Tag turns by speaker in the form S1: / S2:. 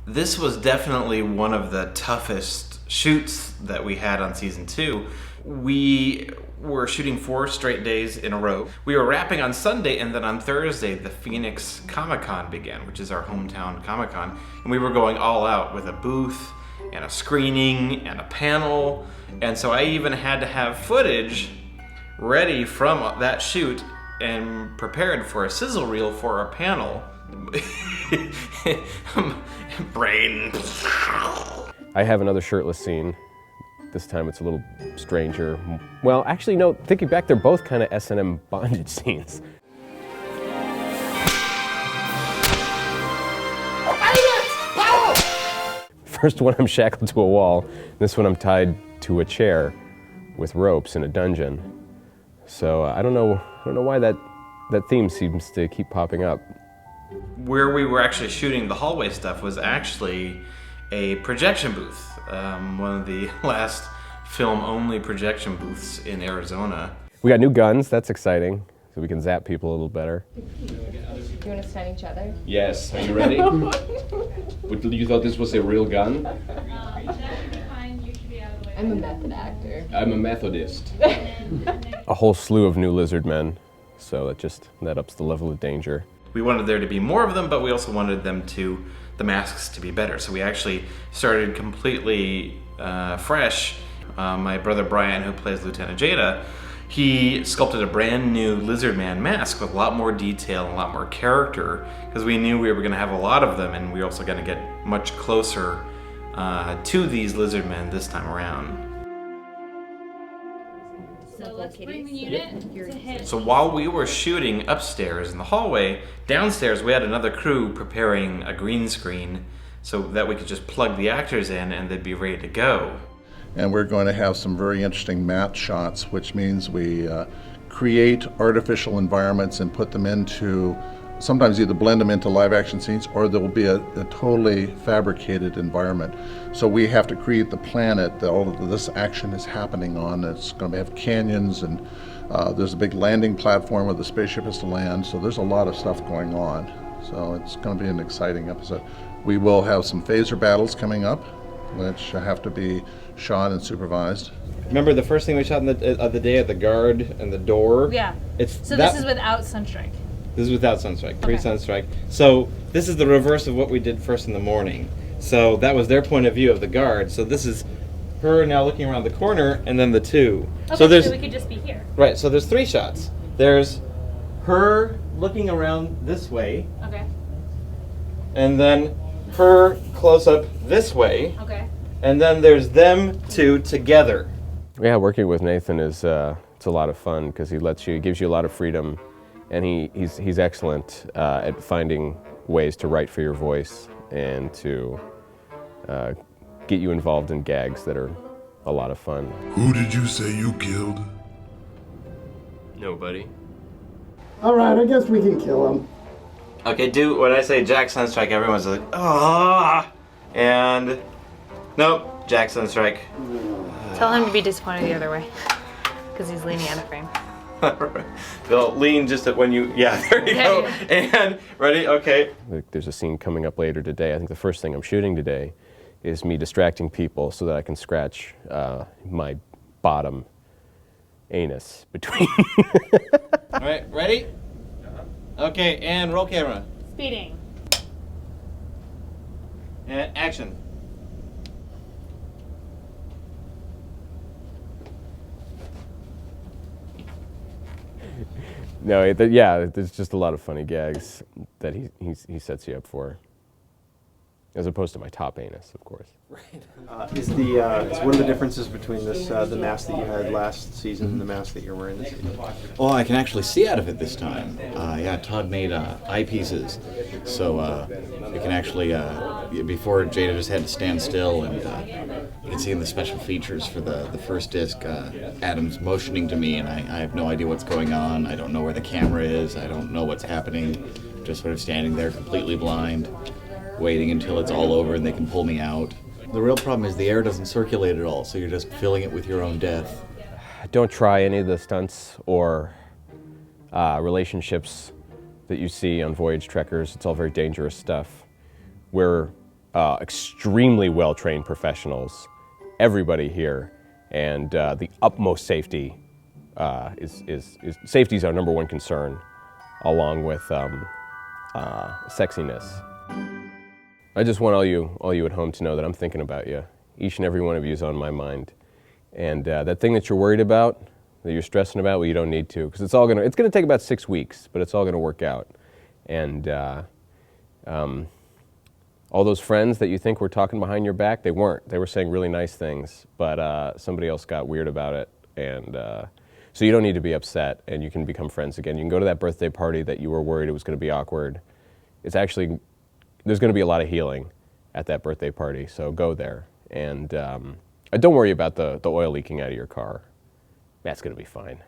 S1: This was definitely one of the toughest shoots that we had on season 2. We were shooting 4 straight days in a row. We were wrapping on Sunday, and then on Thursday, the Phoenix Comic-Con began, which is our hometown Comic-Con. And we were going all out with a booth and a screening and a panel. And so I even had to have footage ready from that shoot and prepared for a sizzle reel for our panel. Brain.
S2: I have another shirtless scene. This time it's a little stranger. Well, actually, no, thinking back, they're both kind of S&M bondage scenes. First one I'm shackled to a wall. This one I'm tied to a chair with ropes in a dungeon. So I don't know why that theme seems to keep popping up.
S1: Where we were actually shooting the hallway stuff was actually a projection booth, one of the last film-only projection booths in Arizona.
S2: We got new guns, that's exciting, so we can zap people a little better.
S3: Do you want to stun each other?
S2: Yes, are you ready? You thought this was a real gun?
S3: I'm a method actor.
S2: I'm a Methodist. A whole slew of new lizard men, so that ups the level of danger.
S1: We wanted there to be more of them, but we also wanted the masks to be better. So we actually started completely fresh. My brother Brian, who plays Lieutenant Jada, he sculpted a brand new lizard man mask with a lot more detail and a lot more character, because we knew we were going to have a lot of them, and we were also going to get much closer to these lizard men this time around.
S4: So let's bring the unit to hit.
S1: So while we were shooting upstairs in the hallway, downstairs we had another crew preparing a green screen so that we could just plug the actors in and they'd be ready to go.
S5: And we're going to have some very interesting matte shots, which means we create artificial environments and put them into, sometimes either blend them into live action scenes, or there will be a totally fabricated environment. So we have to create the planet that all of this action is happening on. It's going to have canyons, and there's a big landing platform where the spaceship is to land. So there's a lot of stuff going on. So it's going to be an exciting episode. We will have some phaser battles coming up, which have to be shot and supervised.
S6: Remember the first thing we shot of the day at the guard and the door?
S4: Yeah.
S6: This
S4: is without Sunstrike.
S6: This is without Sunstrike, pre-Sunstrike. So this is the reverse of what we did first in the morning. So that was their point of view of the guard. So this is her now looking around the corner, and then the two.
S4: Okay, so we could just be here.
S6: Right, so there's 3 shots. There's her looking around this way.
S4: Okay.
S6: And then her close up this way.
S4: Okay.
S6: And then there's them 2 together.
S2: Yeah, working with Nathan is it's a lot of fun because he gives you a lot of freedom, and he's excellent at finding ways to write for your voice and to get you involved in gags that are a lot of fun.
S7: Who did you say you killed?
S2: Nobody.
S8: All right, I guess we can kill him.
S1: Okay, when I say Jack Sunstrike, everyone's like, ah, and nope, Jack Sunstrike.
S3: Tell him to be disappointed the other way, because he's leaning out of frame.
S1: They'll lean just at when you, yeah, there you go. And ready, okay.
S2: There's a scene coming up later today. I think the first thing I'm shooting today is me distracting people so that I can scratch my bottom anus between.
S6: All right, ready? Okay, and roll camera.
S4: Speeding.
S6: And action.
S2: No, there's just a lot of funny gags that he sets you up for, as opposed to my top anus, of course.
S9: Is one of the differences between this the mask that you had last season and the mask that you're wearing this season?
S10: Oh, I can actually see out of it this time. Yeah, Todd made eyepieces, so you can actually, before Jada just had to stand still, and you can see in the special features for the first disc, Adam's motioning to me, and I have no idea what's going on. I don't know where the camera is. I don't know what's happening. Just sort of standing there completely blind, waiting until it's all over and they can pull me out. The real problem is the air doesn't circulate at all, so you're just filling it with your own death.
S2: Don't try any of the stunts or relationships that you see on Voyage trekkers. It's all very dangerous stuff. We're extremely well-trained professionals, everybody here, and the utmost safety safety is our number one concern, along with sexiness. I just want all you at home to know that I'm thinking about you. Each and every one of you is on my mind, and that thing that you're worried about, that you're stressing about, well, you don't need to, because it's gonna take about 6 weeks, but it's all gonna work out. And all those friends that you think were talking behind your back, they weren't. They were saying really nice things, but somebody else got weird about it. And so you don't need to be upset, and you can become friends again. You can go to that birthday party that you were worried it was going to be awkward. It's actually, there's going to be a lot of healing at that birthday party, so go there. And don't worry about the oil leaking out of your car. That's going to be fine.